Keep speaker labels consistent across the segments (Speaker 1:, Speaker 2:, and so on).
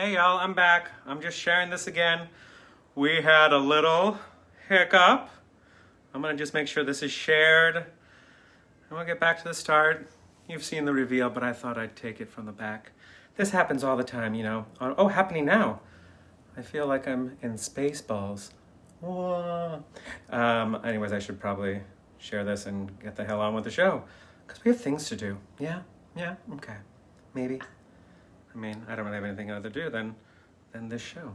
Speaker 1: Hey y'all, I'm back. I'm just sharing this again. We had a little hiccup. I'm gonna just make sure this is shared. And we'll get back to the start. You've seen the reveal, but I thought I'd take it from the back. This happens all the time, you know. Oh, happening now. I feel like I'm in Spaceballs. Whoa. Anyways, I should probably share this and get the hell on with the show. Because we have things to do. Yeah, okay. Maybe. I mean, I don't really have anything other to do than this show.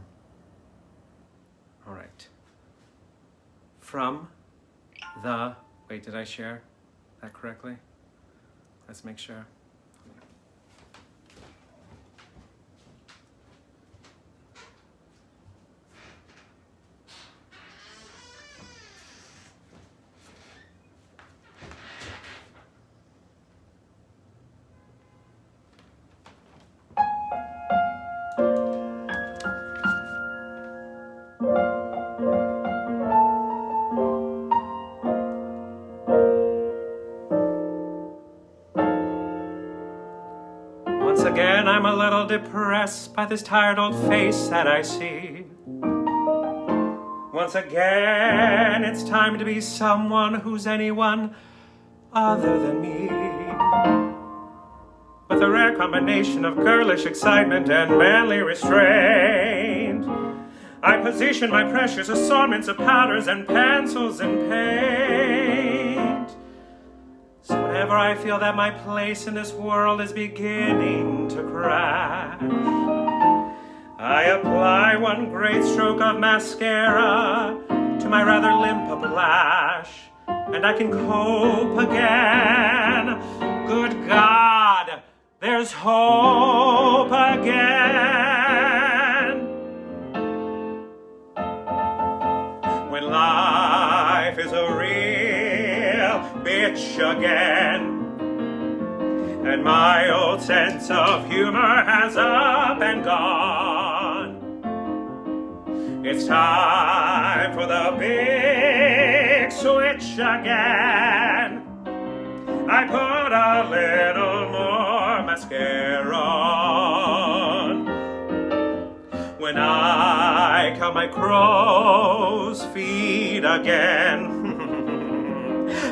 Speaker 1: All right. From the... Wait, did I share that correctly? Let's make sure. Once again, I'm a little depressed by this tired old face that I see. Once again, it's time to be someone who's anyone other than me. With a rare combination of girlish excitement and manly restraint, I position my precious assortments of powders and pencils and paint. So whenever I feel that my place in this world is beginning to crash, I apply one great stroke of mascara to my rather limp upper lash, and I can cope again. Good God, there's hope again. When life is a real bitch again, and my old sense of humor has up and gone, it's time for the big switch again. I put a little more mascara on. When I count my crow's feet again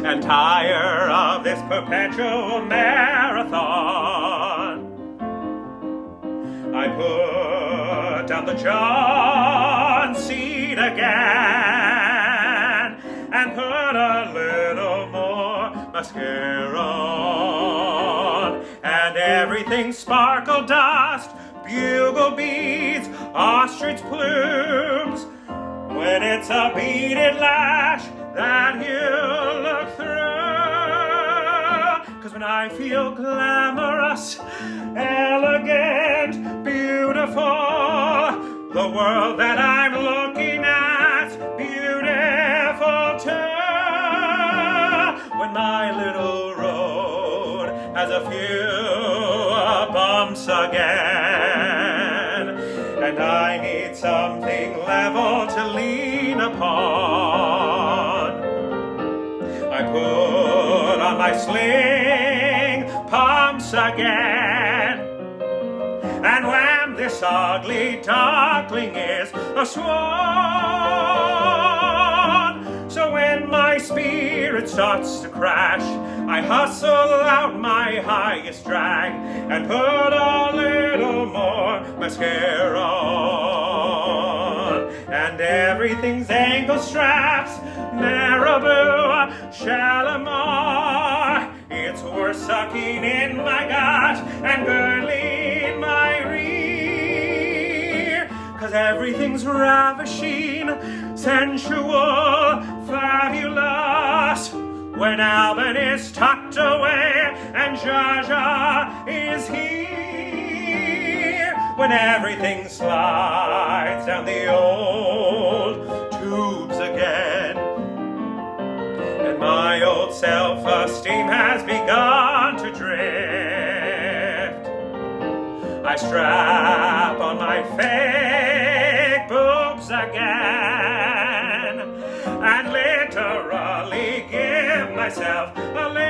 Speaker 1: and tire of this perpetual marathon, I put down the John seat again and put a little more mascara on. And everything sparkle dust, bugle beads, ostrich plumes, when it's a beaded lash that you look through. 'Cause when I feel glamorous, elegant, beautiful, the world that I'm looking at's beautiful too. When my little road has a few bumps again, and I need something level to lean upon, I put on my sling pumps again, and wham, this ugly duckling is a swan. So when my spirit starts to crash, I hustle out my highest drag and put a little more mascara on. And everything's ankle straps, Marabou, Shalimar. It's worth sucking in my gut and girdling my rear. 'Cause everything's ravishing, sensual, fabulous, when Alban is tucked away and Jaja is here. When everything slides down the old tubes again, and my old self-esteem has begun to drift, I strap on my fake boobs again and literally give myself a lift.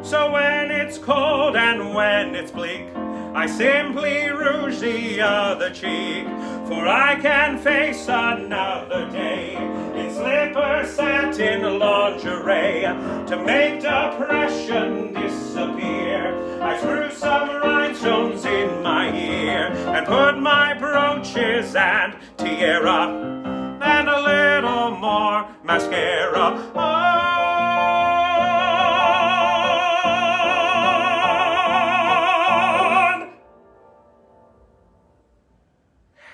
Speaker 1: So when it's cold and when it's bleak, I simply rouge the other cheek, for I can face another day in slipper satin lingerie to make depression disappear. I screw some rhinestones in my ear and put my brooches and tiara and a little more mascara on.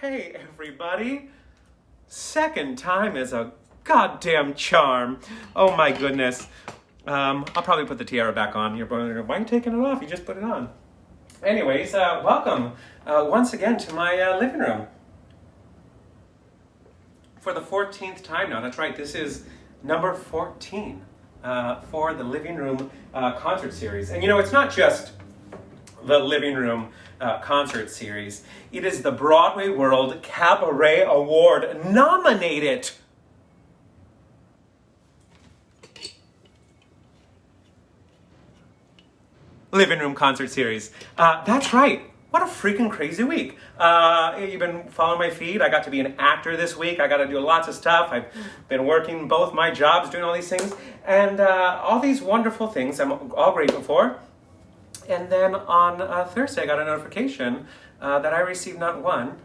Speaker 1: Hey everybody, second time is a goddamn charm. Oh my goodness. I'll probably put the tiara back on. You're wondering, why are you taking it off? You just put it on. Anyways, welcome once again to my living room. For the 14th time now, that's right, this is number 14 for the Living Room concert series. And you know, it's not just the Living Room concert series. It is the BroadwayWorld Cabaret Award nominated. Living Room concert series. That's right. What a freaking crazy week. You've been following my feed. I got to be an actor this week. I got to do lots of stuff. I've been working both my jobs, doing all these things. And all these wonderful things I'm all grateful for. And then on Thursday, I got a notification that I received not one,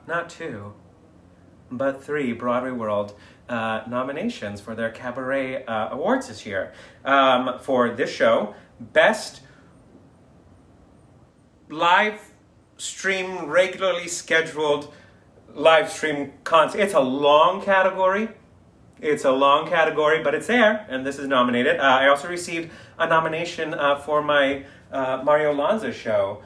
Speaker 1: not two, but 3 BroadwayWorld nominations for their Cabaret Awards this year. For this show, Best Live Stream, regularly scheduled live stream concert. It's a long category. It's a long category, but it's there, and this is nominated. I also received a nomination for my Mario Lanza show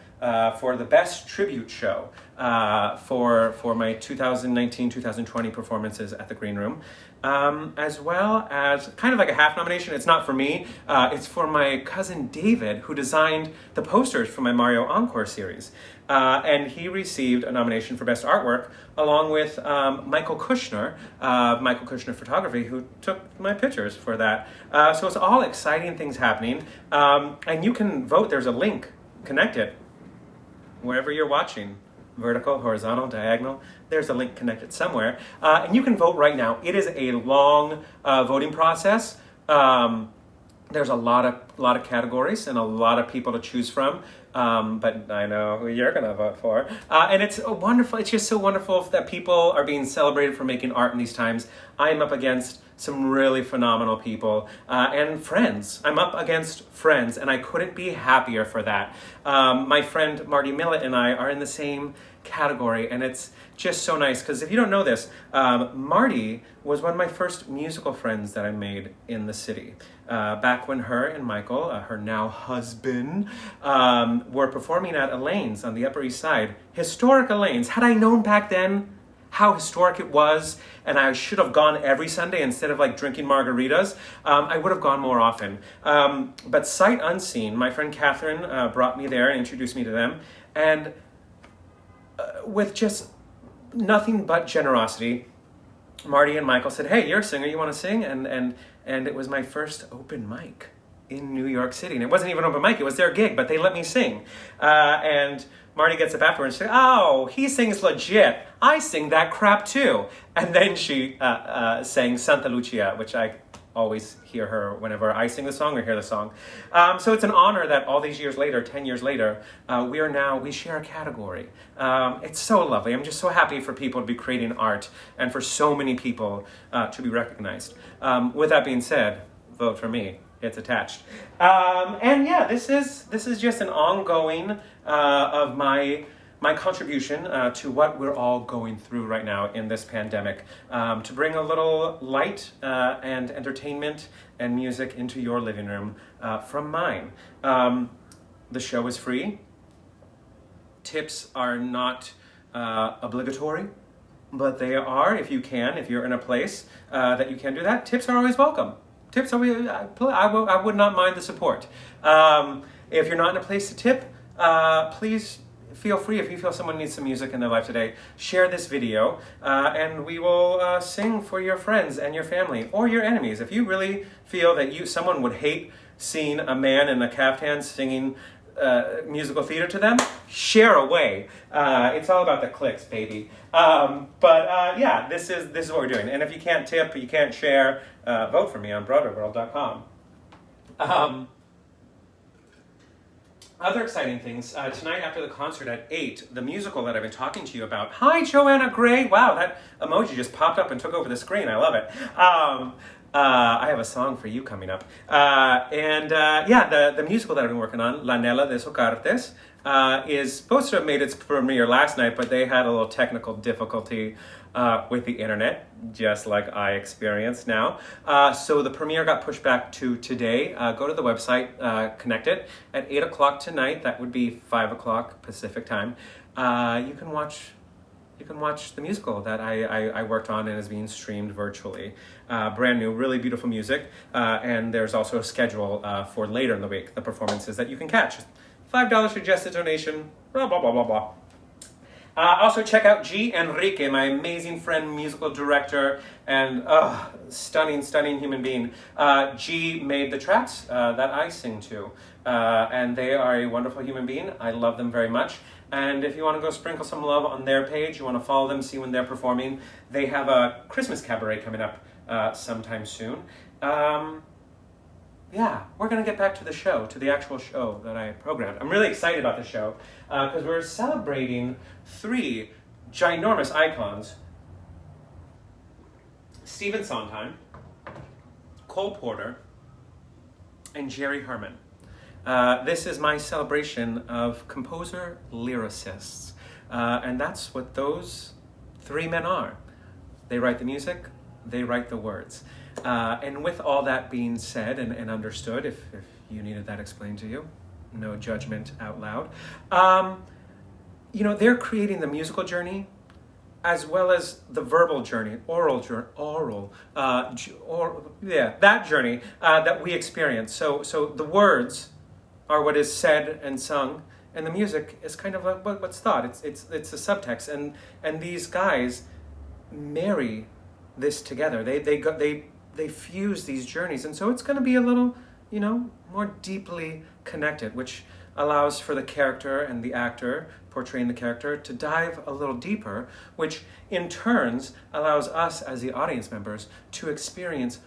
Speaker 1: for the Best Tribute Show for my 2019-2020 performances at the Green Room, as well as kind of like a half nomination. It's not for me. It's for my cousin David, who designed the posters for my Mario Encore series. And he received a nomination for Best Artwork, along with Michael Kushner Photography, who took my pictures for that. So it's all exciting things happening. And you can vote. There's a link connected wherever you're watching. Vertical, horizontal, diagonal. There's a link connected somewhere. And you can vote right now. It is a long voting process. There's a lot of categories and a lot of people to choose from. But I know who you're going to vote for. And it's wonderful. It's just so wonderful that people are being celebrated for making art in these times. I'm up against some really phenomenal people and friends. I'm up against friends, and I couldn't be happier for that. My friend Marty Millett and I are in the same category, and it's just so nice, because if you don't know this, Marty was one of my first musical friends that I made in the city. Back when her and Michael, her now husband, were performing at Elaine's on the Upper East Side. Historic Elaine's. Had I known back then how historic it was, and I should have gone every Sunday instead of like drinking margaritas, I would have gone more often. But sight unseen, my friend Catherine brought me there and introduced me to them, and with just nothing but generosity, Marty and Michael said, "Hey, you're a singer, you want to sing?" And it was my first open mic in New York City. And it wasn't even an open mic, it was their gig, but they let me sing. And Marty gets up afterwards and says, "Oh, he sings legit. I sing that crap too." And then she sang Santa Lucia, which I always hear her whenever I sing the song or hear the song. So it's an honor that all these years later, 10 years later, we share a category. It's so lovely. I'm just so happy for people to be creating art and for so many people to be recognized. With that being said, vote for me. It's attached. And yeah, this is just an ongoing of my contribution to what we're all going through right now in this pandemic, to bring a little light and entertainment and music into your living room from mine. The show is free. Tips are not obligatory, but they are, if you're in a place that you can do that, tips are always welcome. Tips, I would not mind the support. If you're not in a place to tip, please feel free, if you feel someone needs some music in their life today, share this video, and we will sing for your friends and your family, or your enemies. If you really feel that someone would hate seeing a man in a caftan singing musical theater to them, share away. It's all about the clicks, baby. Yeah, this is what we're doing. And if you can't tip, you can't share, vote for me on BroadwayWorld.com. Other exciting things, tonight after the concert at 8, the musical that I've been talking to you about. Hi, Joanna Gray. Wow, that emoji just popped up and took over the screen. I love it. I have a song for you coming up. The musical that I've been working on, L'Anella de Socartes, is supposed to have made its premiere last night, but they had a little technical difficulty with the internet, just like I experienced now. So the premiere got pushed back to today. Go to the website, connect it at 8 o'clock tonight. That would be 5 o'clock Pacific time. You can watch the musical that I worked on and is being streamed virtually. Brand new, really beautiful music. And there's also a schedule for later in the week, the performances that you can catch. $5 suggested donation, blah, blah, blah, blah, blah. Also check out Enrique, my amazing friend, musical director, and stunning human being. G made the tracks that I sing to, and they are a wonderful human being. I love them very much. And if you want to go sprinkle some love on their page, you want to follow them, see when they're performing, they have a Christmas cabaret coming up sometime soon. We're going to get back to the show, to the actual show that I programmed. I'm really excited about the show because we're celebrating 3 ginormous icons: Stephen Sondheim, Cole Porter, and Jerry Herman. This is my celebration of composer lyricists, and that's what those 3 men are. They write the music, they write the words. And with all that being said and understood, if you needed that explained to you, no judgment out loud, they're creating the musical journey as well as the verbal journey, that journey that we experience. So the words are what is said and sung, and the music is kind of what's thought. It's a subtext, and these guys marry this together. They fuse these journeys, and so it's going to be a little, more deeply connected, which allows for the character and the actor portraying the character to dive a little deeper, which in turns allows us as the audience members to experience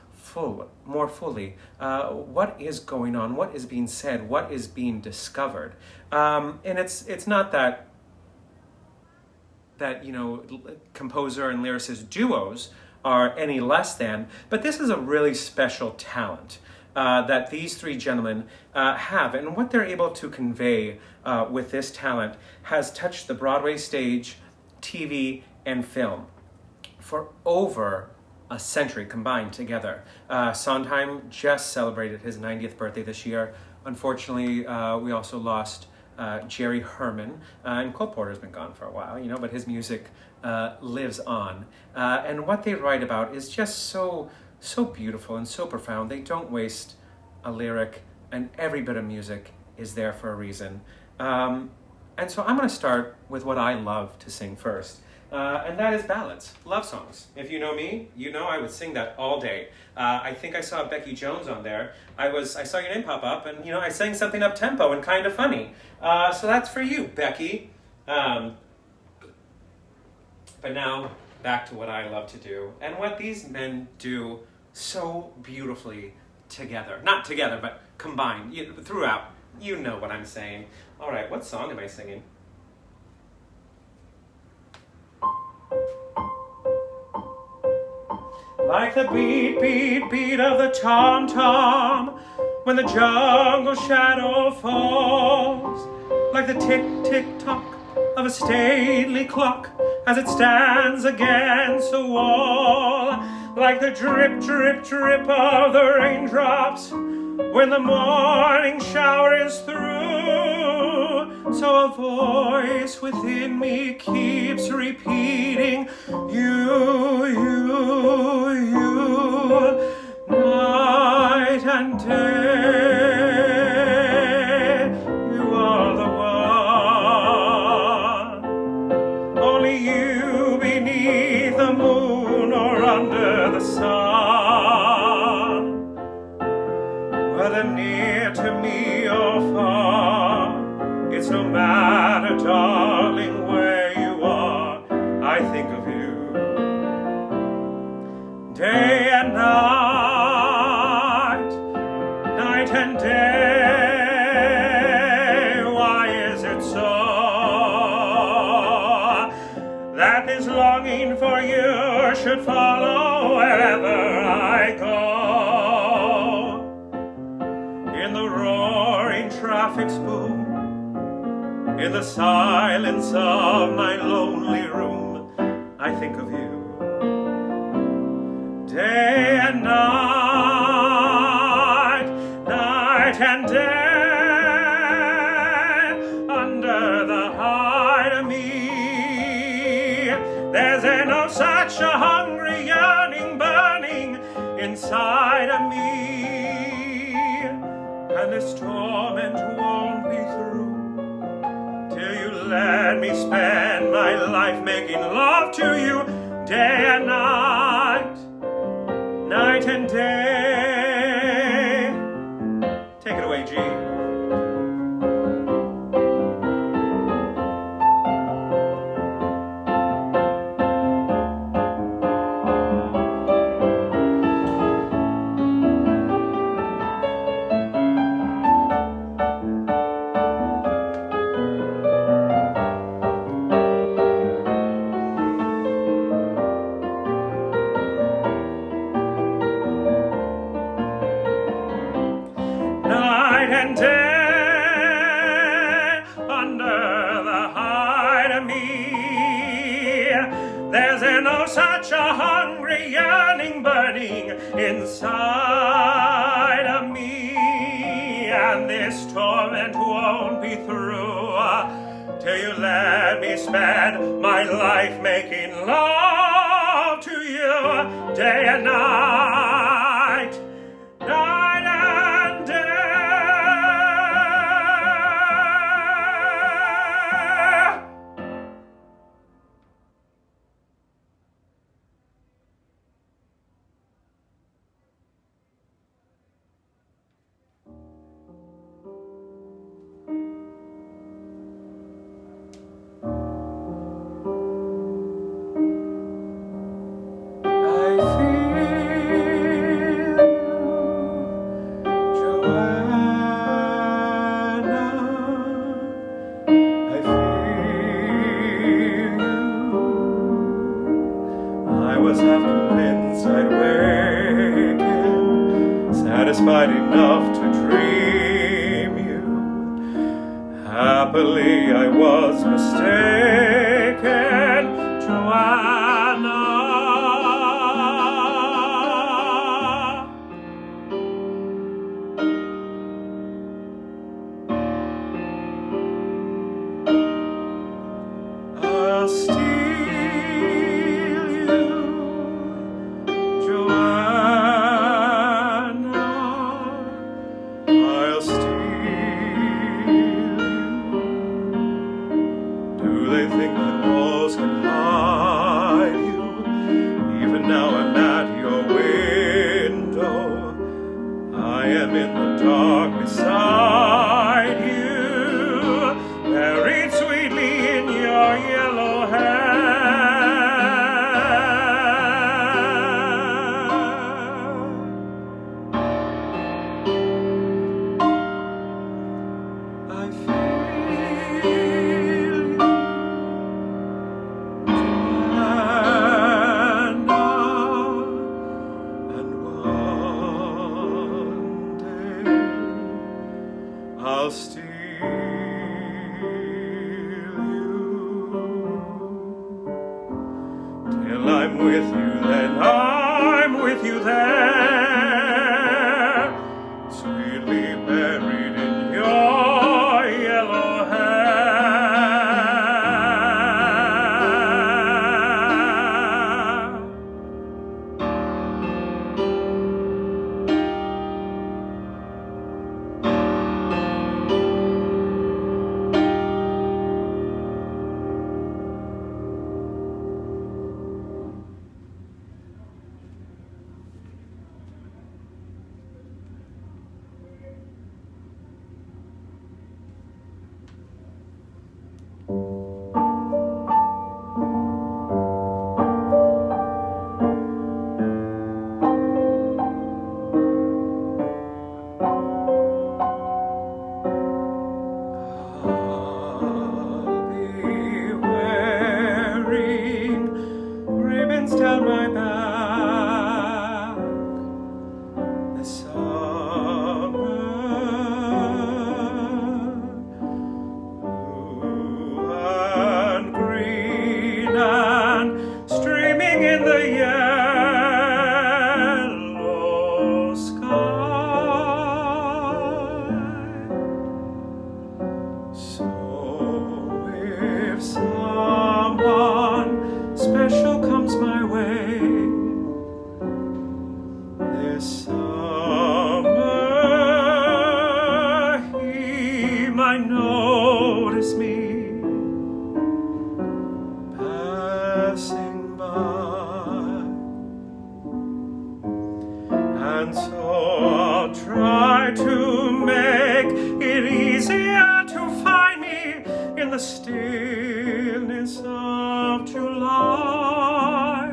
Speaker 1: more fully what is going on, what is being said, what is being discovered. And it's not that composer and lyricist duos are any less than, but this is a really special talent that these 3 gentlemen have, and what they're able to convey with this talent has touched the Broadway stage, TV, and film for over a century combined together. Sondheim just celebrated his 90th birthday this year. Unfortunately, we also lost Jerry Herman, and Cole Porter's been gone for a while, but his music lives on. And what they write about is just so beautiful and so profound. They don't waste a lyric, and every bit of music is there for a reason. And so I'm going to start with what I love to sing first. And that is ballads, love songs. If you know me, I would sing that all day. I think I saw Becky Jones on there. I saw your name pop up, and I sang something up tempo and kind of funny. So that's for you, Becky. But now back to what I love to do and what these men do so beautifully together. Not together, but combined throughout. You know what I'm saying. All right, what song am I singing? Like the beat, beat, beat of the tom-tom when the jungle shadow falls. Like the tick, tick, tock of a stately clock as it stands against the wall. Like the drip, drip, drip of the raindrops when the morning shower is through. So a voice within me keeps repeating, you, night and day, you are the one. Only you beneath the moon or under the sun, whether near to me or far, matter, darling, where you are, I think of you. Day and night, night and day, why is it so that this longing for you should follow wherever I go? In the roaring traffic's boom, in the silence of my lonely room, I think of you. Day and night, night and day, under the hide of me, there's no such a hungry yearning burning inside of me, and this torment won't be through till you let me spend my life making love to you, day and night, night and day. Take it away, G. And day, under the hide of me, there's no such a hungry yearning burning inside of me, and this torment won't be through till you let me spend my life making love to you, day and night, night and day. Satisfied enough to dream you. Happily I was mistaken, Joanna. I'll steal you, Joanna. I'll steal you. Do they think that walls can hide you? Even now I'm at your window. I am in the dark beside you, buried sweetly in your yellow hair. I feel you, Joanna, and one day I'll steal you. Till I'm with you, then I'm with you there, sweetly buried in your yellow hair. So if someone special comes my way this summer, he might notice me passing by, and so I'll try to make it easier to find me in the stillness of July,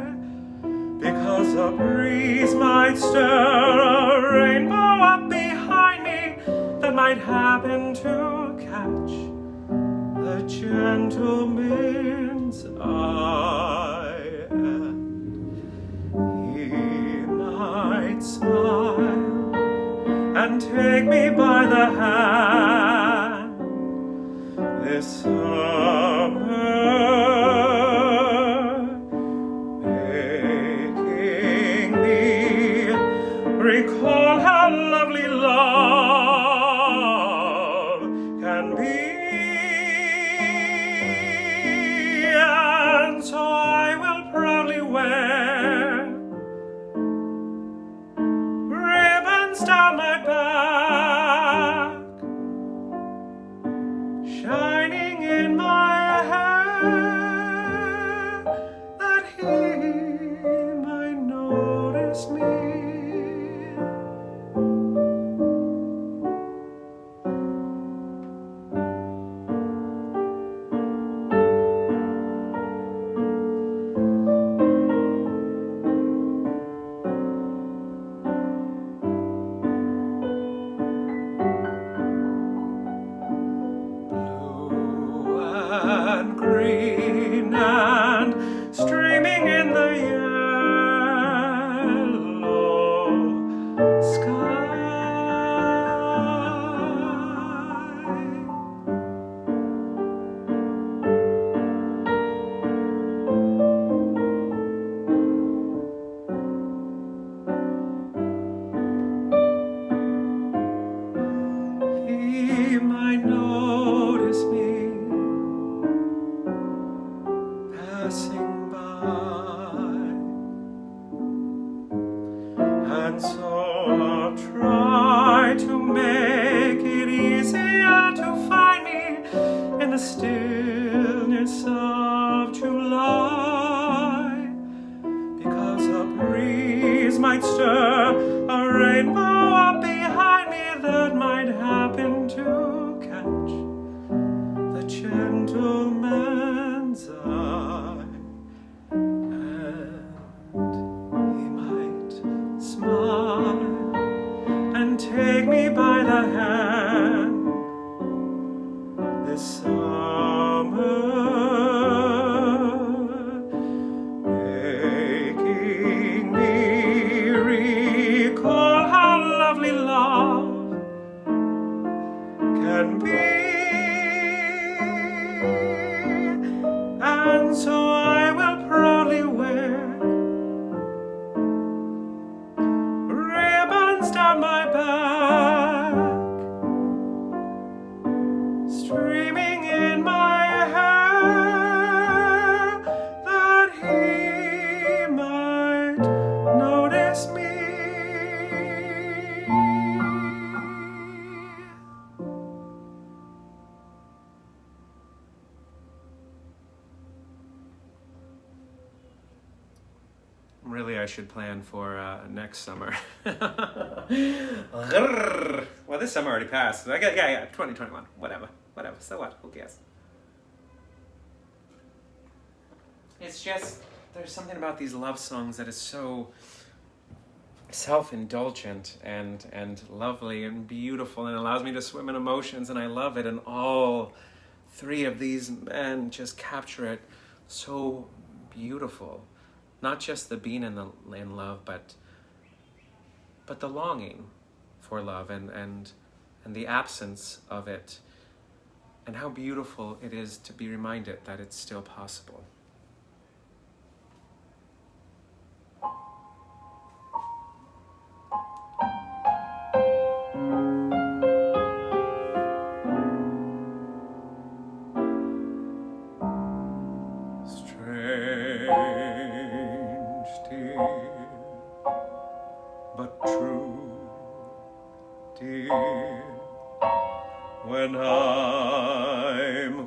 Speaker 1: because a breeze might stir a rainbow up behind me that might happen to catch the gentleman's eye, and he might smile and take me by the hand this summer, making me recall how lovely love can be. And so I will proudly wear ribbons down my back, shining in my hair, that he might notice me. And green and streaming in the yellow sky, he might notice me passing by, and so I'll try to make it easier to find me in the stillness of July, because a breeze might stir a rainbow up behind me that might happen to catch the gentleman's eye, and he might smile and take me by the hand this summer, making me recall how lovely love can be. And so I will proudly wear ribbons down my back, streaming in my hair, that he might notice me. Really, I should plan for next summer. Well, this summer already passed. So 2021. Whatever. So what? Who cares? It's just, there's something about these love songs that is so self-indulgent and lovely and beautiful, and allows me to swim in emotions, and I love it. And all three of these men just capture it so beautiful. Not just the being in love, but the longing for love and the absence of it, and how beautiful it is to be reminded that it's still possible.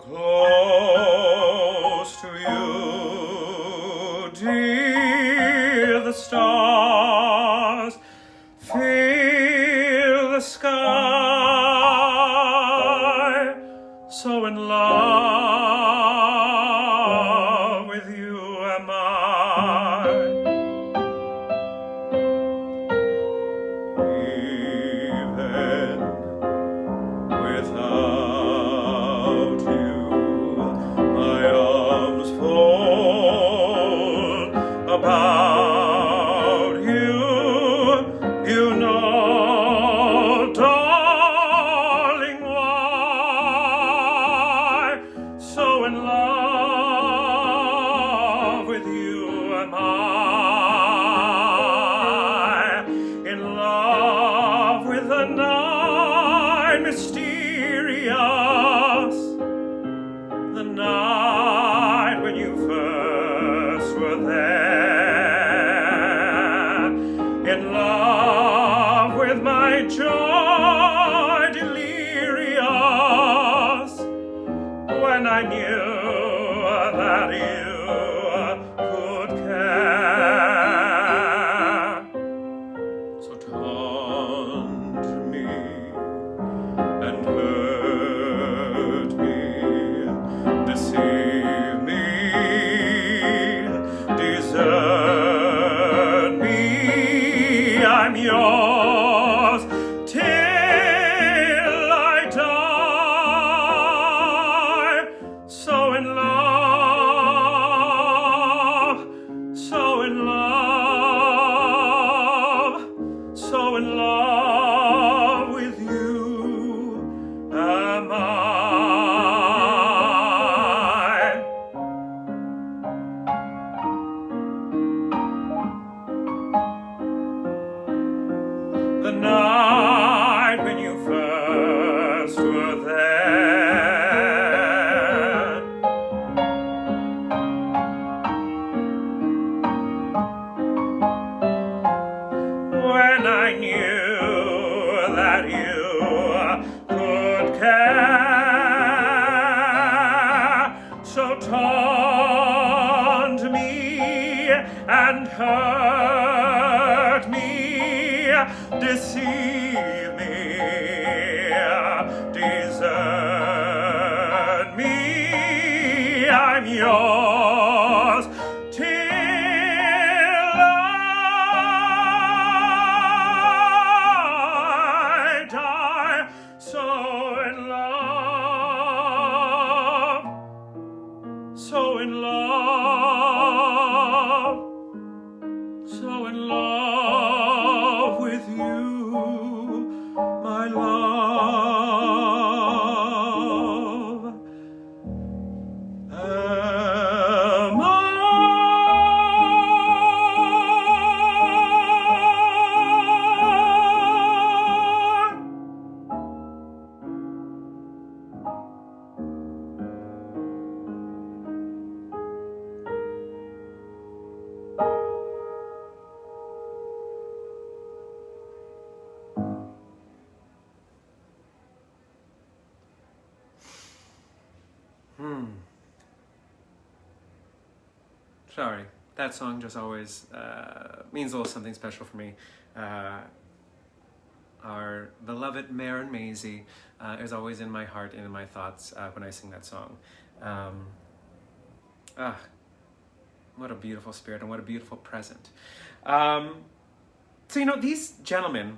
Speaker 1: close to you, dear, the stars fill the sky, so in love with you am I. Even without you, my arms fold about you. You know, darling, why? So in love with you am I. In love with the night mysterious, the night when you first were there. In love with my joy delirious, when I knew that you could care. So turn to me and hurt me, deceive me, desert me. I'm yours till I die. So in love, so in love, so in love with you am I. The night when you first were there. When I knew that you could care. So taunt me and hurt me, deceive me, desert me. I'm yours till I die. So in love, so in love, so in love with you, my love, am I. Sorry, that song just always means a little something special for me. Our beloved Mare and Maisie is always in my heart and in my thoughts when I sing that song. What a beautiful spirit and what a beautiful present. So, you know, these gentlemen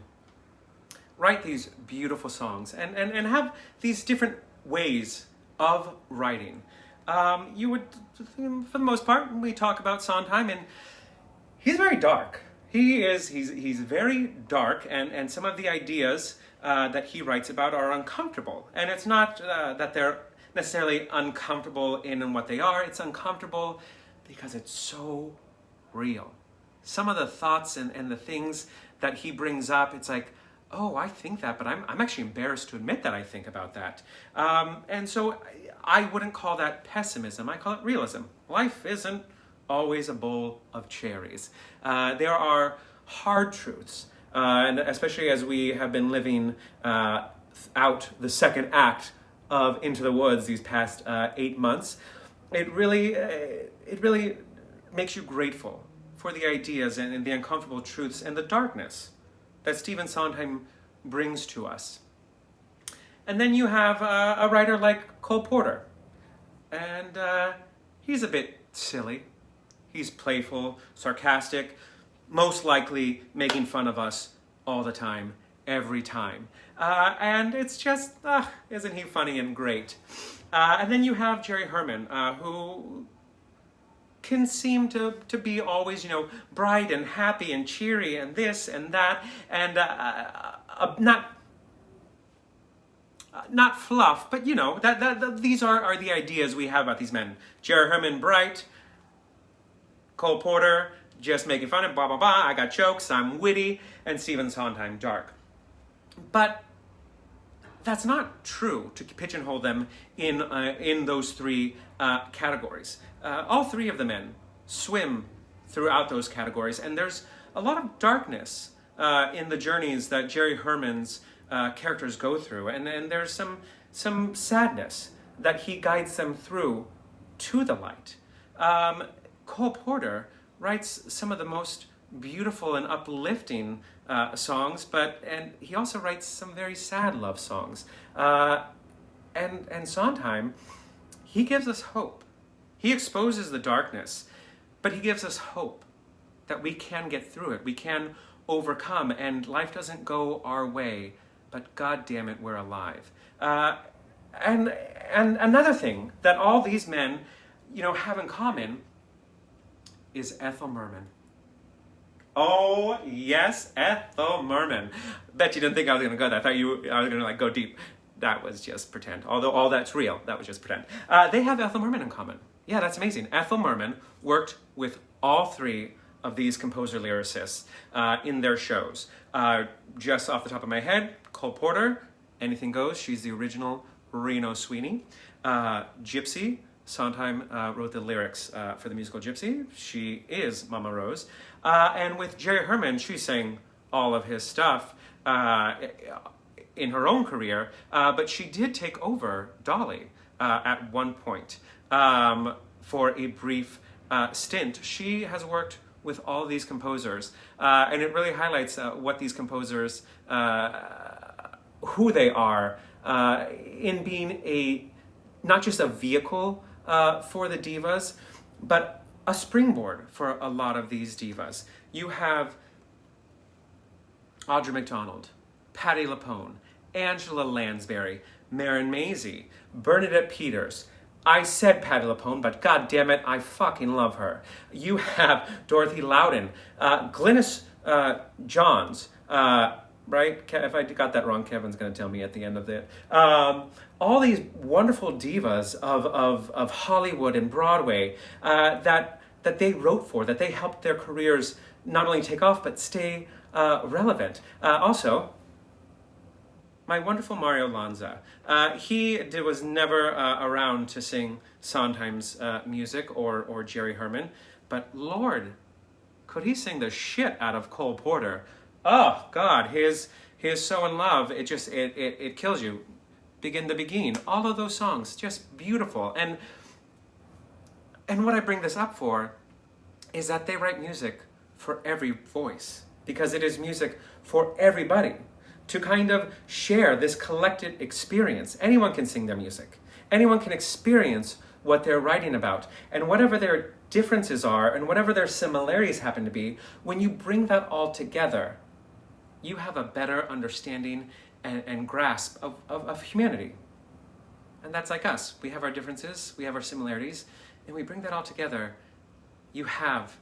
Speaker 1: write these beautiful songs and have these different ways of writing. You would, for the most part, we talk about Sondheim, and he's very dark. He's very dark, and some of the ideas that he writes about are uncomfortable. And it's not that they're necessarily uncomfortable in what they are. It's uncomfortable because it's so real. Some of the thoughts and the things that he brings up, it's like, oh, I think that, but I'm actually embarrassed to admit that I think about that. And so I wouldn't call that pessimism. I call it realism. Life isn't always a bowl of cherries. There are hard truths, and especially as we have been living out the second act of Into the Woods these past 8 months, it really makes you grateful for the ideas and the uncomfortable truths and the darkness that Stephen Sondheim brings to us. And then you have a writer like Cole Porter, and he's a bit silly. He's playful, sarcastic, most likely making fun of us all the time, every time. And it's just, isn't he funny and great? And then you have Jerry Herman, who can seem to be always, bright and happy and cheery and this and that, and not fluff, but these are the ideas we have about these men. Jerry Herman, bright. Cole Porter, just making fun of blah, blah, blah. I got jokes, I'm witty. And Stephen Sondheim, dark. But that's not true to pigeonhole them in those three categories. All three of the men swim throughout those categories, and there's a lot of darkness in the journeys that Jerry Herman's characters go through, and there's some sadness that he guides them through to the light. Cole Porter writes some of the most beautiful and uplifting songs, and he also writes some very sad love songs. And Sondheim, he gives us hope. He exposes the darkness, but he gives us hope that we can get through it. We can overcome, and life doesn't go our way, but God damn it, we're alive. And another thing that all these men, have in common is Ethel Merman. Oh, yes, Ethel Merman. Bet you didn't think I was going to go there. I thought I was going to go deep. That was just pretend. Although all that's real, that was just pretend. They have Ethel Merman in common. Yeah, that's amazing. Ethel Merman worked with all three of these composer-lyricists in their shows. Just off the top of my head, Cole Porter, Anything Goes. She's the original Reno Sweeney. Gypsy, Sondheim wrote the lyrics for the musical Gypsy. She is Mama Rose. And with Jerry Herman, she sang all of his stuff in her own career, but she did take over Dolly at one point for a brief stint. She has worked with all these composers, and it really highlights what these composers, who they are, in being not just a vehicle for the divas, but a springboard for a lot of these divas. You have Audra McDonald, Patti LuPone, Angela Lansbury, Marin Mazzie, Bernadette Peters. I said Patti LuPone, but god damn it, I fucking love her. You have Dorothy Loudon, Glynis Johns, right? If I got that wrong, Kevin's going to tell me at the end of it. All these wonderful divas of Hollywood and Broadway that they wrote for, that they helped their careers not only take off, but stay relevant. Also, my wonderful Mario Lanza. He was never around to sing Sondheim's music or Jerry Herman, but Lord, could he sing the shit out of Cole Porter. Oh God, his So in Love, it kills you. Begin to Begin, all of those songs, just beautiful. And what I bring this up for is that they write music for every voice, because it is music for everybody to kind of share this collected experience. Anyone can sing their music. Anyone can experience what they're writing about. And whatever their differences are and whatever their similarities happen to be, when you bring that all together, you have a better understanding and grasp of humanity. And that's like us. We have our differences, we have our similarities, and we bring that all together. You have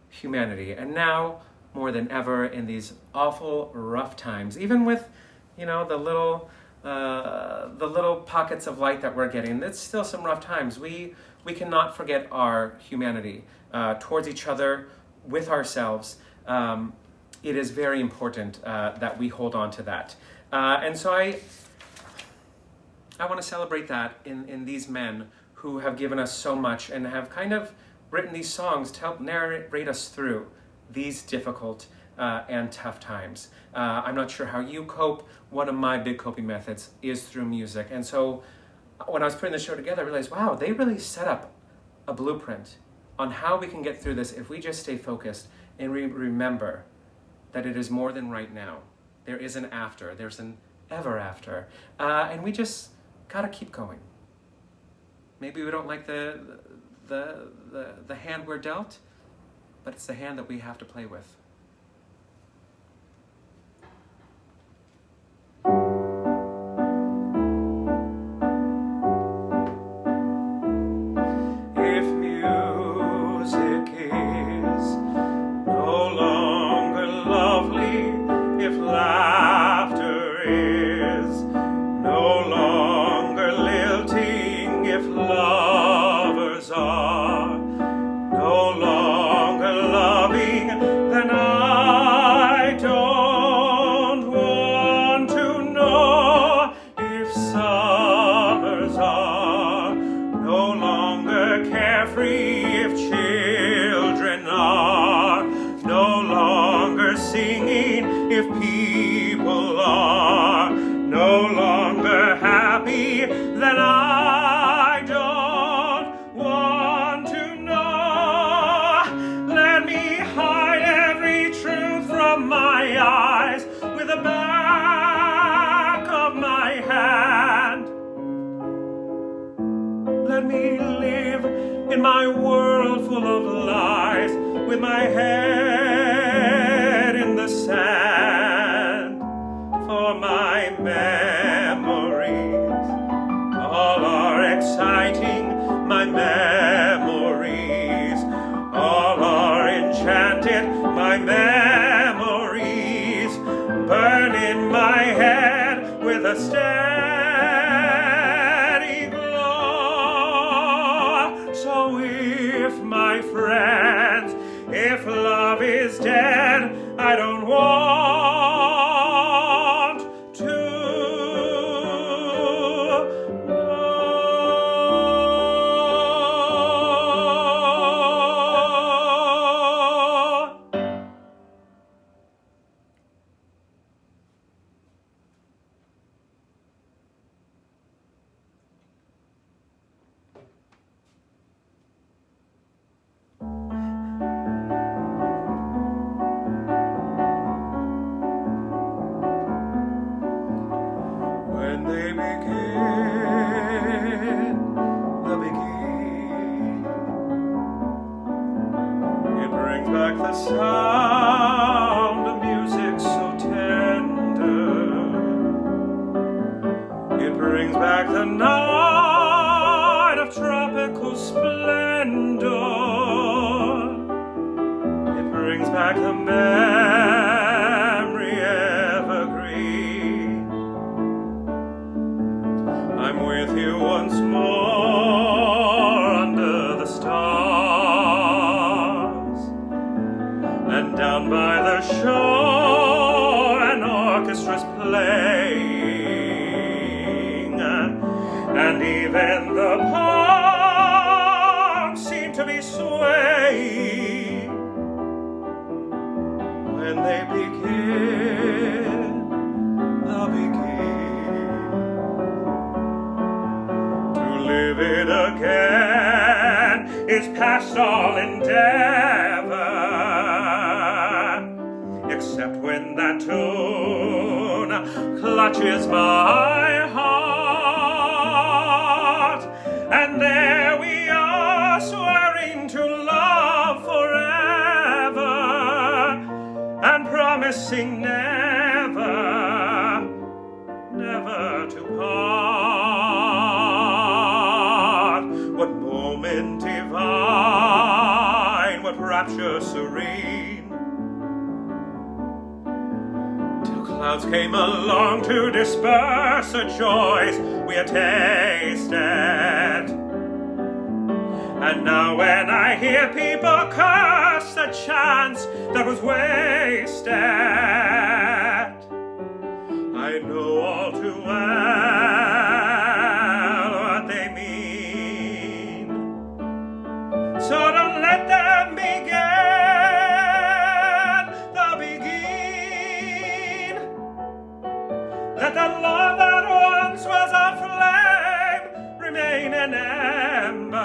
Speaker 1: humanity. And now, more than ever, in these awful, rough times, even with, the little pockets of light that we're getting, it's still some rough times. We cannot forget our humanity towards each other, with ourselves. It is very important that we hold on to that. And so I want to celebrate that in these men who have given us so much and have kind of written these songs to help narrate us through these difficult and tough times. I'm not sure how you cope. One of my big coping methods is through music. And so when I was putting the show together, I realized, wow, they really set up a blueprint on how we can get through this if we just stay focused and remember that it is more than right now. There is an after, there's an ever after, and we just gotta keep going. Maybe we don't like the hand we're dealt, but it's the hand that we have to play with. If music is no longer lovely, if laughter is no longer lilting, if lovers are no longer loving, then I don't want to know. If summers are no longer carefree, if children are no longer singing, if people are no longer happy, then I don't want to know. Let me hide every truth from my eyes with the back of my hand. Let me live in my world full of lies with my head in the sand. For my memories all are exciting, my memories all are enchanted, my memories burn in my head with a steady glow. So if my friends, if love is dead, I don't want to know. When they begin, the begin. It brings back the sound of music so tender. It brings back the night of tropical splendor. It brings back the memory evergreen. I'm with you once more under the stars, and down by the shore an orchestra's playing, and even the palms seem to be swaying. When they begin, they'll begin. Live it again is past all endeavor, except when that tune clutches my heart, and there we are swearing to love forever and promising never, never to part. What moment divine, what rapture serene, till clouds came along to disperse the joys we had tasted. And now when I hear people curse the chance that was wasted, I know all too well what they mean. So don't let them begin, they'll begin. Let the love that once was a flame an ember.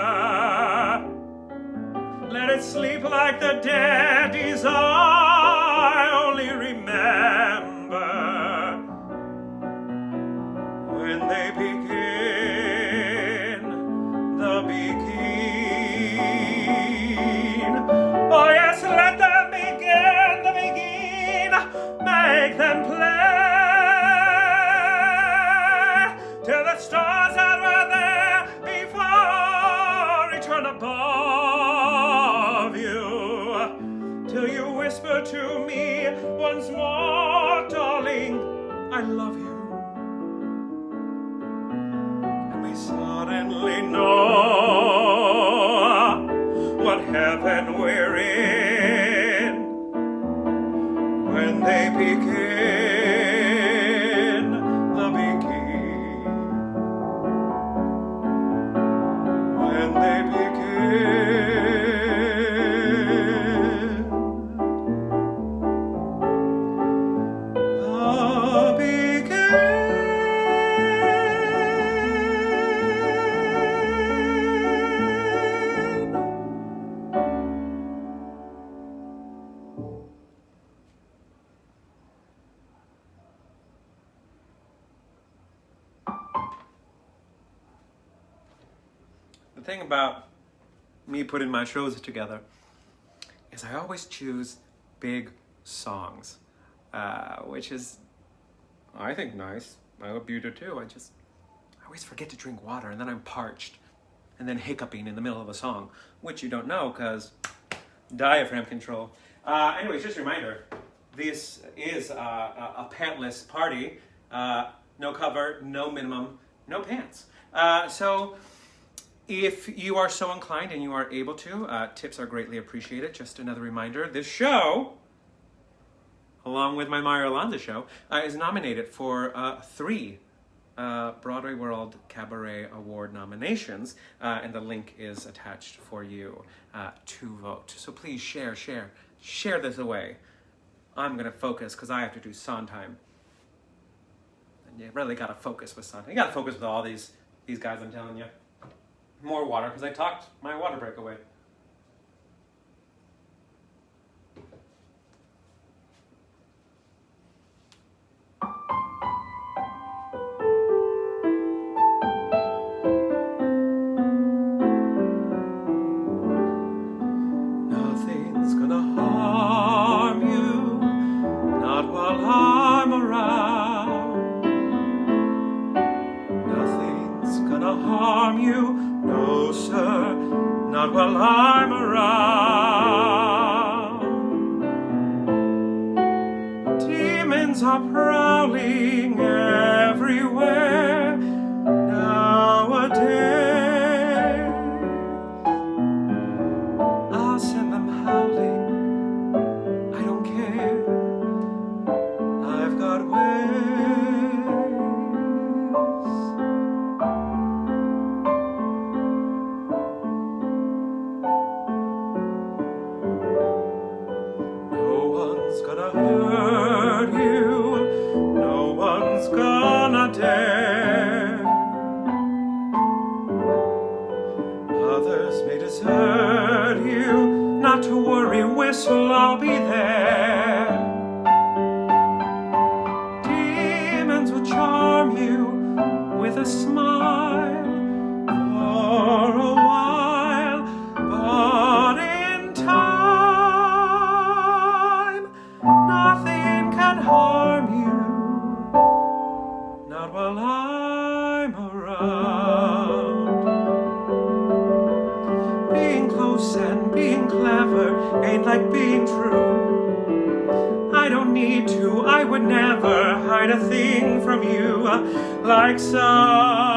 Speaker 1: Let it sleep like the dead desire. Only remember when they begin, the begin. Oh yes, let them begin, the begin. Make them play till the stars that were there before return above you, till you whisper to me once more, darling, I love you. And we suddenly know what heaven we're in when they begin, the begin. When they begin, the begin. The thing about me putting my shows together is I always choose big songs, which is, I think, nice. I hope you do too. I always forget to drink water, and then I'm parched, and then hiccuping in the middle of a song, which you don't know because diaphragm control. Anyways, just a reminder, this is a pantless party. No cover, no minimum, no pants. So if you are so inclined and you are able to, tips are greatly appreciated. Just another reminder, this show, along with my Mario Lanza show, is nominated for 3 Broadway World Cabaret Award nominations, and the link is attached for you to vote. So please share this away. I'm going to focus because I have to do Sondheim. And you really got to focus with Sondheim. You got to focus with all these guys, I'm telling you. More water, because I talked my water break away. Nothing's gonna harm you, not while I'm around. Nothing's gonna harm you, no, sir, not while I'm around. Demons are prowling everywhere nowadays. I'll send them howling, I don't care. I've got ways. Hurt you, no one's gonna dare. Others may desert you, not to worry, whistle, I'll be there. Demons will charm you with a smile for a while, but in time nothing can harm you, not while I'm around. Being close and being clever ain't like being true. I don't need to, I would never hide a thing from you like some.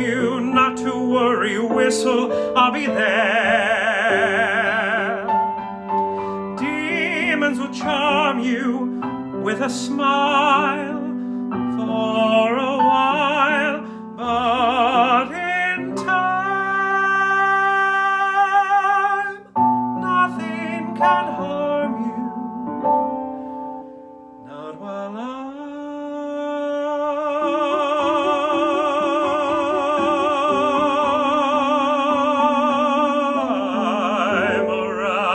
Speaker 1: you not to worry, whistle, I'll be there. Demons will charm you with a smile for a while, but in time, nothing can harm you, not while I'm around.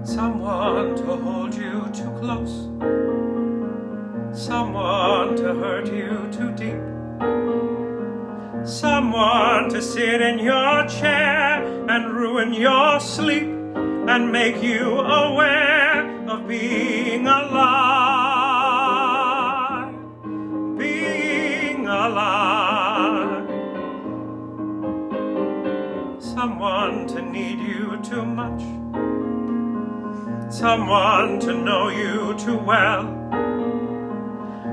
Speaker 1: Someone to hold you too close, someone to hurt you too deep, someone to sit in your chair and ruin your sleep and make you aware of being alive, being alive. Someone to need you too much, someone to know you too well,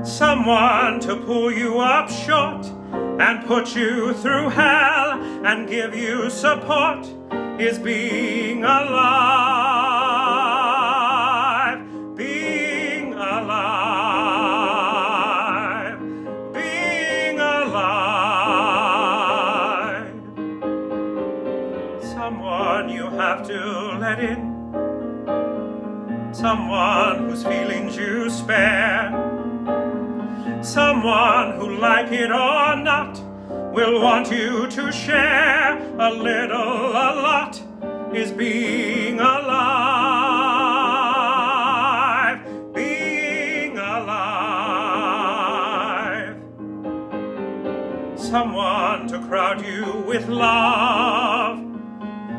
Speaker 1: someone to pull you up short and put you through hell and give you support is being alive, being alive, being alive. Someone you have to let in, someone whose feelings you spare, someone who, like it or not, will want you to share a little, a lot, is being alive, being alive. Someone to crowd you with love,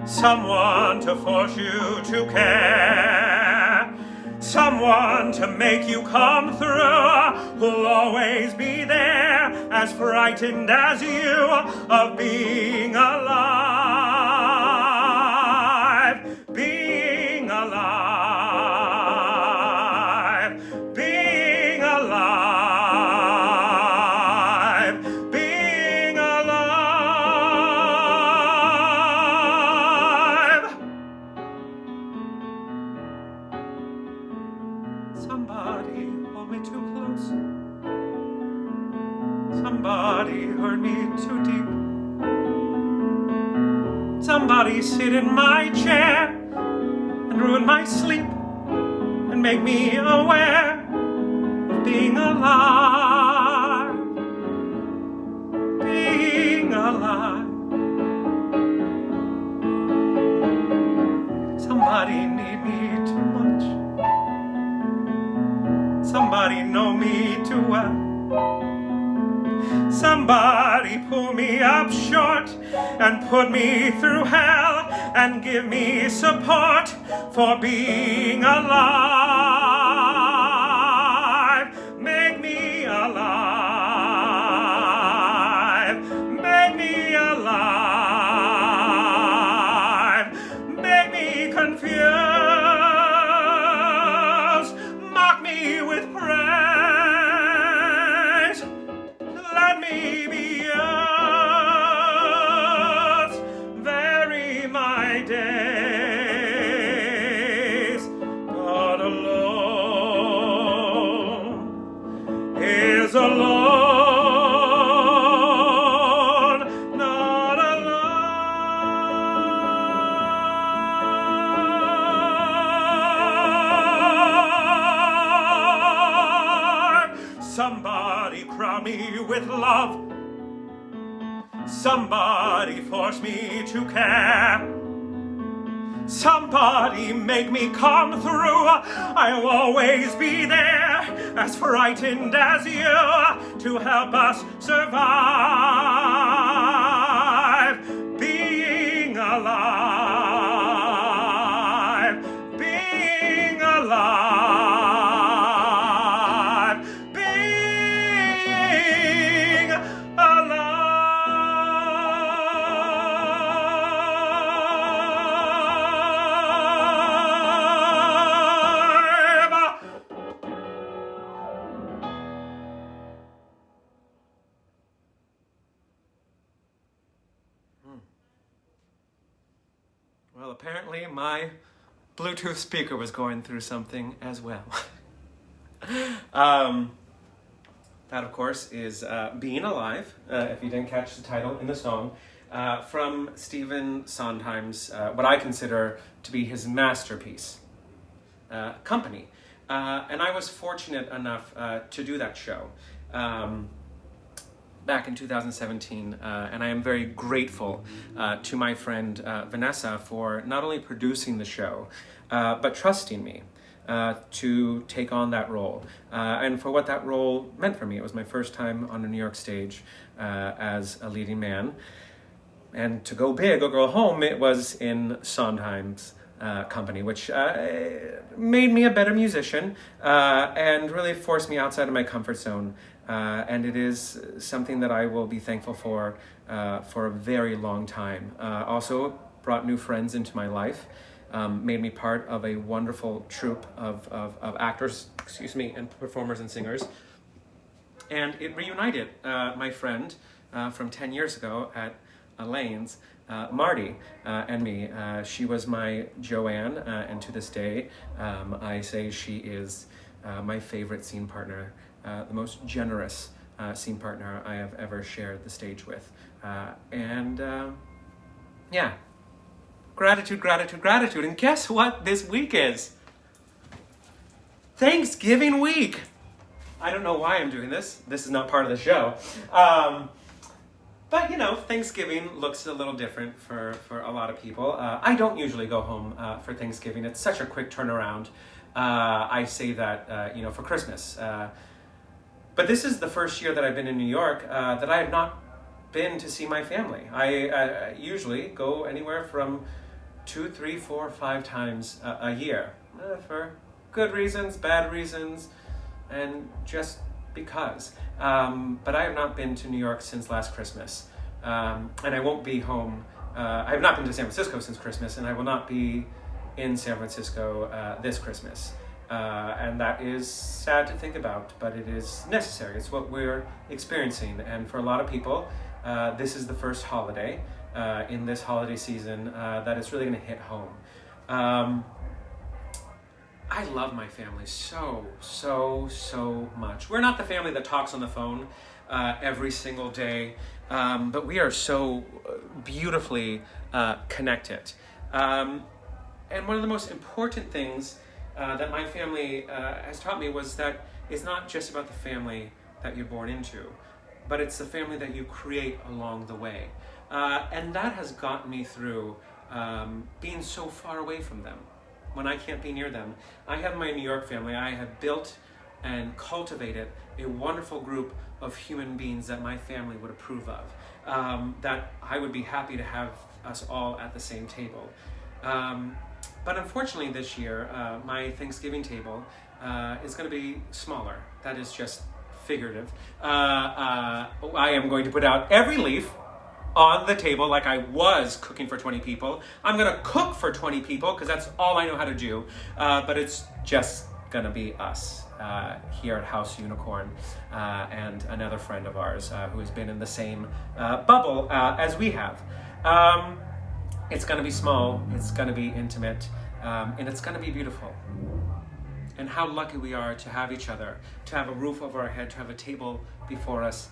Speaker 1: someone to force you to care, someone to make you come through, who'll always be there, as frightened as you of being alive, being alive, being alive, being alive. Somebody hold me too close, somebody hurt me too deep, somebody sit in my chair and ruin my sleep and make me aware of being alive, being alive. Somebody need me too much, somebody know me too well, somebody pull me up short and put me through hell and give me support for being alive. Make me alive, make me alive, make me confused, mock me with praise. Let me be yours, vary my days, but alone is alone, not alive. Somebody crown me with love, somebody force me to care, Somebody make me come through. I'll always be there, as frightened as you, to help us survive. Being alive, being alive, being alive. Well, apparently my Bluetooth speaker was going through something as well. That, of course, is Being Alive, if you didn't catch the title in the song, from Stephen Sondheim's, what I consider to be his masterpiece, Company. And I was fortunate enough to do that show back in 2017, and I am very grateful to my friend Vanessa for not only producing the show, but trusting me to take on that role, and for what that role meant for me. It was my first time on a New York stage as a leading man, and to go big or go home, it was in Sondheim's Company, which made me a better musician and really forced me outside of my comfort zone. And it is something that I will be thankful for a very long time. Also brought new friends into my life, made me part of a wonderful troupe of actors, and performers and singers. And it reunited my friend from 10 years ago at Elaine's, Marty, and me. She was my Joanne, and to this day, I say she is my favorite scene partner, the most generous scene partner I have ever shared the stage with. Yeah, gratitude, gratitude, gratitude. And guess what this week is? Thanksgiving week. I don't know why I'm doing this. This is not part of the show. But, Thanksgiving looks a little different for a lot of people. I don't usually go home for Thanksgiving. It's such a quick turnaround. I say that, for Christmas. But this is the first year that I've been in New York that I have not been to see my family. I usually go anywhere from 2, 3, 4, 5 times a year for good reasons, bad reasons, and just because. But I have not been to New York since last Christmas. And I won't be home. I have not been to San Francisco since Christmas, and I will not be in San Francisco this Christmas. And that is sad to think about, but it is necessary. It's what we're experiencing. And for a lot of people, this is the first holiday in this holiday season that is really going to hit home. I love my family so much. We're not the family that talks on the phone every single day, but we are so beautifully connected. And one of the most important things that my family has taught me was that it's not just about the family that you're born into, but it's the family that you create along the way. And that has gotten me through being so far away from them. When I can't be near them, I have my New York family. I have built and cultivated a wonderful group of human beings that my family would approve of, that I would be happy to have us all at the same table. But unfortunately this year, my Thanksgiving table is going to be smaller. That is just figurative. I am going to put out every leaf on the table like I was cooking for 20 people. I'm going to cook for 20 people because that's all I know how to do. But it's just going to be us here at House Unicorn and another friend of ours who has been in the same bubble as we have. It's going to be small, it's going to be intimate, and it's going to be beautiful. And how lucky we are to have each other, to have a roof over our head, to have a table before us,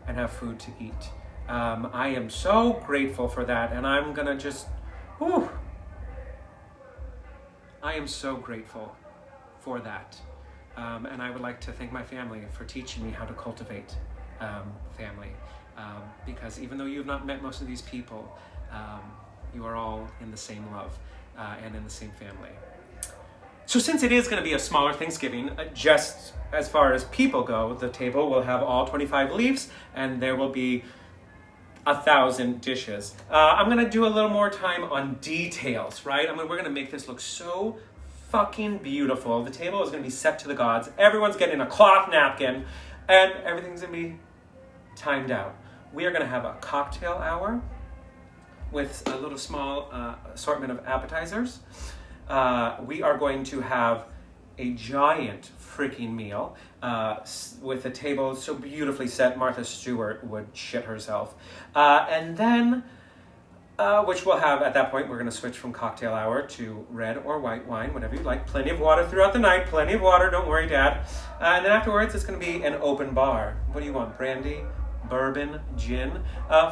Speaker 1: and have food to eat. I am so grateful for that, and I'm gonna just, I am so grateful for that. And I would like to thank my family for teaching me how to cultivate family. Because even though you've not met most of these people, you are all in the same love. and in the same family. So since it is going to be a smaller Thanksgiving, just as far as people go, the table will have all 25 leaves, and there will be 1,000 dishes. I'm going to do a little more time on details, right? We're going to make this look so fucking beautiful. The table is going to be set to the gods. Everyone's getting a cloth napkin, and everything's going to be timed out. We are going to have a cocktail hour with a little small assortment of appetizers. We are going to have a giant freaking meal with the table so beautifully set Martha Stewart would shit herself. And then, which we'll have at that point, we're going to switch from cocktail hour to red or white wine, whatever you like. Plenty of water throughout the night, plenty of water, don't worry, Dad. And then afterwards, it's going to be an open bar. What do you want, brandy, bourbon, gin?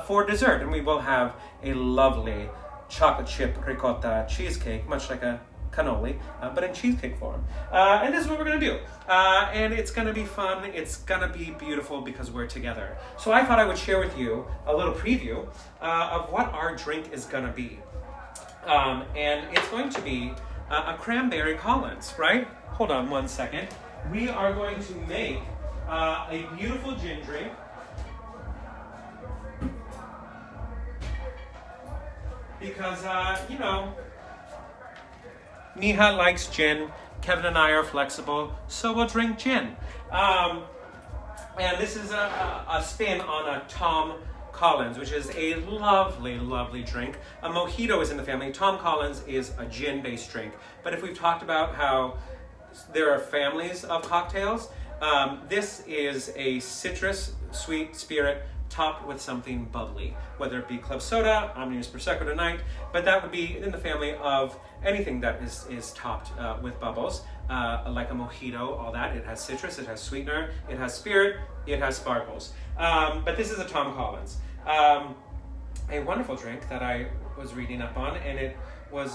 Speaker 1: For dessert, and we will have a lovely chocolate chip ricotta cheesecake, much like a cannoli, but in cheesecake form. And this is what we're going to do. And it's going to be fun. It's going to be beautiful because we're together. So I thought I would share with you a little preview of what our drink is going to be. And it's going to be a cranberry Collins, right? Hold on one second. We are going to make a beautiful gin drink. Because, Mija likes gin, Kevin and I are flexible, so we'll drink gin. And this is a spin on a Tom Collins, which is a lovely, lovely drink. A mojito is in the family. Tom Collins is a gin-based drink. But if we've talked about how there are families of cocktails, this is a citrus sweet spirit topped with something bubbly, whether it be club soda, Omnibus Prosecco tonight, but that would be in the family of anything that is topped with bubbles, like a mojito, all that. It has citrus, it has sweetener, it has spirit, it has sparkles. But this is a Tom Collins. A wonderful drink that I was reading up on, and it was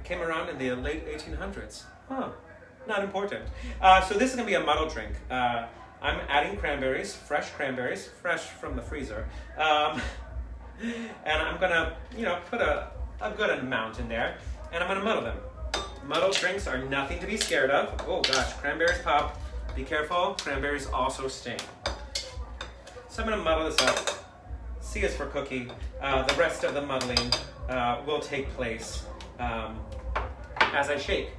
Speaker 1: came around in the late 1800s. Huh, not important. So this is going to be a muddle drink. I'm adding cranberries, fresh from the freezer. And I'm gonna, put a good amount in there, and I'm gonna muddle them. Muddled drinks are nothing to be scared of. Oh gosh, cranberries pop. Be careful, cranberries also sting. So I'm gonna muddle this up. C is for cookie. The rest of the muddling will take place as I shake.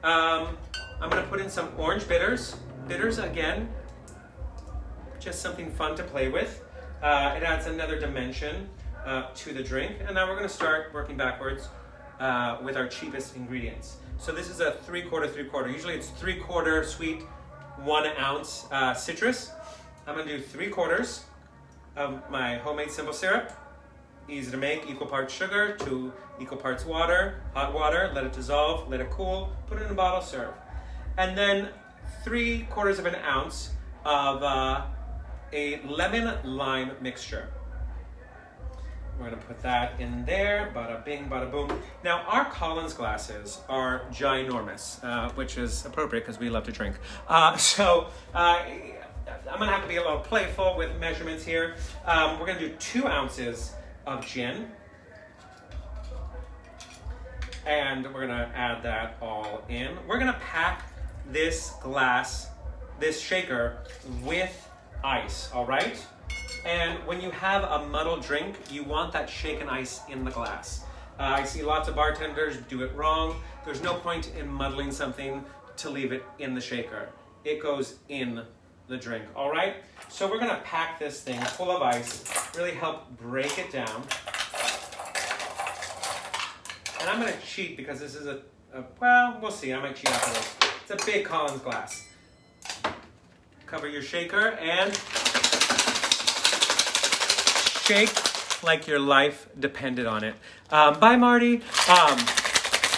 Speaker 1: I'm gonna put in some orange bitters. Bitters again, just something fun to play with. It adds another dimension to the drink. And now we're going to start working backwards with our cheapest ingredients. So this is a 3/4. Usually it's 3/4 sweet, 1 ounce citrus. I'm going to do 3/4 of my homemade simple syrup. Easy to make, equal parts sugar to equal parts water, hot water, let it dissolve, let it cool, put it in a bottle, serve. And then 3/4 of an ounce of a lemon-lime mixture. We're going to put that in there, bada bing, bada boom. Now, our Collins glasses are ginormous, which is appropriate because we love to drink. So I'm going to have to be a little playful with measurements here. We're going to do 2 ounces of gin. And we're going to add that all in. We're going to pack this shaker with ice, all right? And when you have a muddled drink, you want that shaken ice in the glass. I see lots of bartenders do it wrong. There's no point in muddling something to leave it in the shaker. It goes in the drink, all right? So we're gonna pack this thing full of ice, really help break it down. And I'm gonna cheat because this is well, we'll see, I might cheat after this. It's a big Collins glass. Cover your shaker and shake like your life depended on it. Bye, Marty.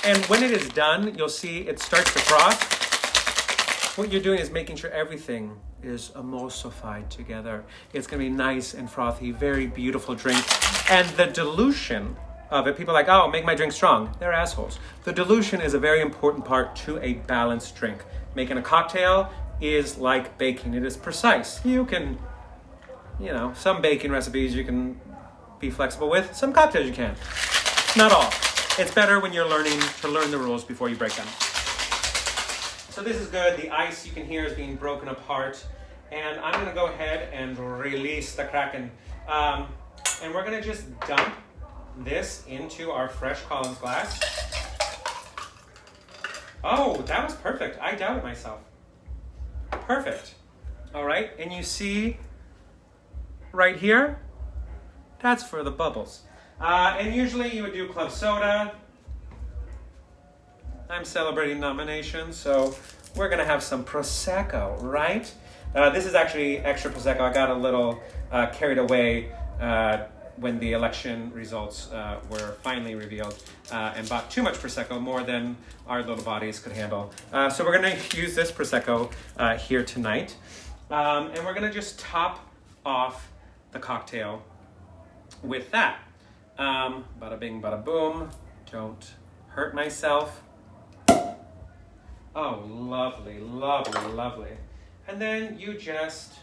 Speaker 1: And when it is done, you'll see it starts to froth. What you're doing is making sure everything is emulsified together. It's going to be nice and frothy, very beautiful drink. And the dilution of it, people are like, oh, make my drink strong. They're assholes. The dilution is a very important part to a balanced drink. Making a cocktail is like baking. It is precise. You can, some baking recipes you can be flexible with. Some cocktails you can. Not all. it's better when you're learning to learn the rules before you break them. So this is good. The ice you can hear is being broken apart. And I'm gonna go ahead and release the Kraken. And we're gonna just dump this into our fresh Collins glass. Oh, that was perfect. I doubted myself. Perfect. All right, and you see right here, that's for the bubbles. And usually you would do club soda. I'm celebrating nominations, so we're gonna have some Prosecco, right? This is actually extra Prosecco. I got a little carried away when the election results were finally revealed and bought too much Prosecco, more than our little bodies could handle. So we're gonna use this Prosecco here tonight. And we're gonna just top off the cocktail with that. Bada bing, bada boom. Don't hurt myself. Oh, lovely, lovely, lovely. And then you just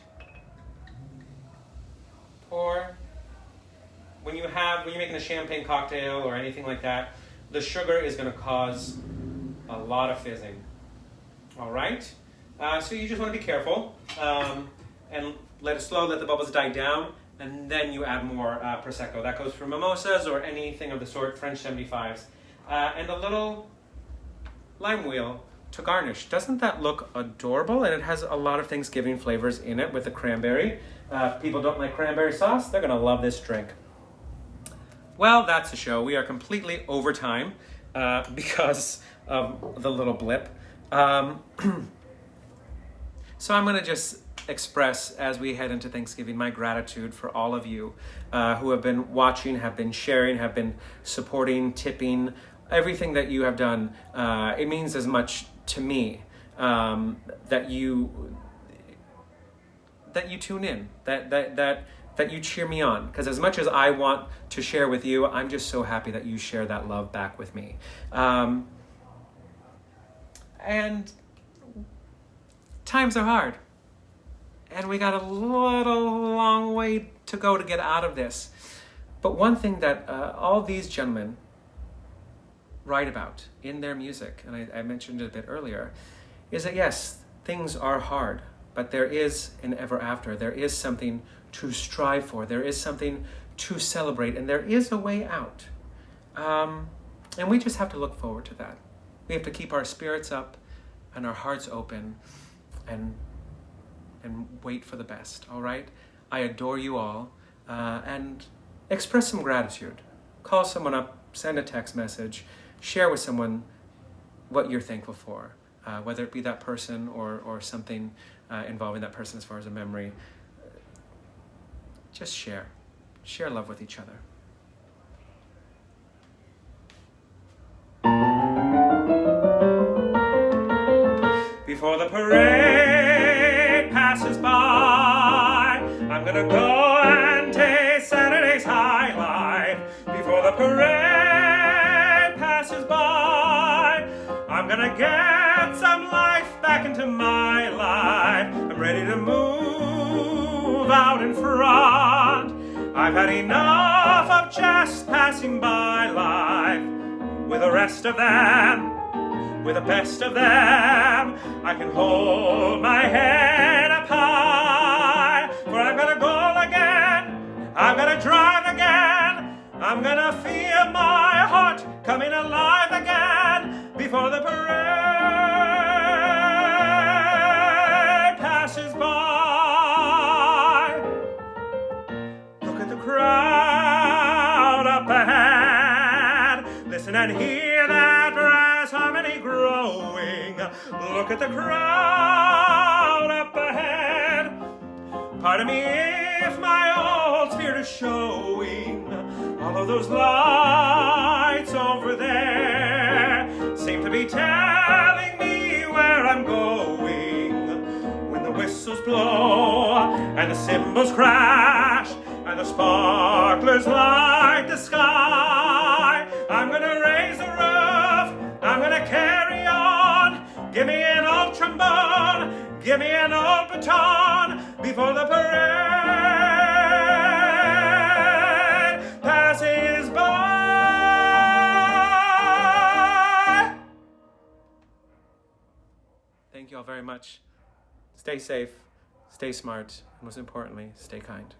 Speaker 1: pour. When you're making a champagne cocktail or anything like that, the sugar is going to cause a lot of fizzing. All right? So you just want to be careful and let the bubbles die down, and then you add more Prosecco. That goes for mimosas or anything of the sort, French 75s. And a little lime wheel to garnish. Doesn't that look adorable? And it has a lot of Thanksgiving flavors in it with the cranberry. If people don't like cranberry sauce, they're going to love this drink. Well, that's the show. We are completely over time because of the little blip. So I'm going to just express, as we head into Thanksgiving, my gratitude for all of you who have been watching, have been sharing, have been supporting, tipping, everything that you have done. It means as much to me that you tune in, that you cheer me on. Because as much as I want to share with you, I'm just so happy that you share that love back with me. And times are hard. And we got a long way to go to get out of this. But one thing that all these gentlemen write about in their music, and I mentioned it a bit earlier, is that yes, things are hard, but there is an ever after. There is something to strive for. There is something to celebrate, and there is a way out. And we just have to look forward to that. We have to keep our spirits up and our hearts open and wait for the best, all right? I adore you all, and express some gratitude. Call someone up, send a text message, share with someone what you're thankful for, whether it be that person or something involving that person as far as a memory. Just share love with each other. Before the parade passes by, I'm gonna go and taste Saturday's high life. Before the parade passes by, I'm gonna get some life back into my life. I'm ready to move out in front. I've had enough of just passing by life with the rest of them. With the best of them, I can hold my head up high. For I'm gonna go again, I'm gonna drive again, I'm gonna feel my heart coming alive again. Before the parade passes by. Look at the crowd up ahead, listen and hear that brass harmony growing. Look at the crowd up ahead. Pardon me if my old spirit is showing. All of those lights over there seem to be telling me where I'm going. When the whistles blow and the cymbals crash and the sparklers light the sky, I'm gonna raise the roof, I'm gonna carry on. Give me an old trombone, give me an old baton. Before the parade passes by. Thank you all very much. Stay safe, stay smart, and most importantly, stay kind.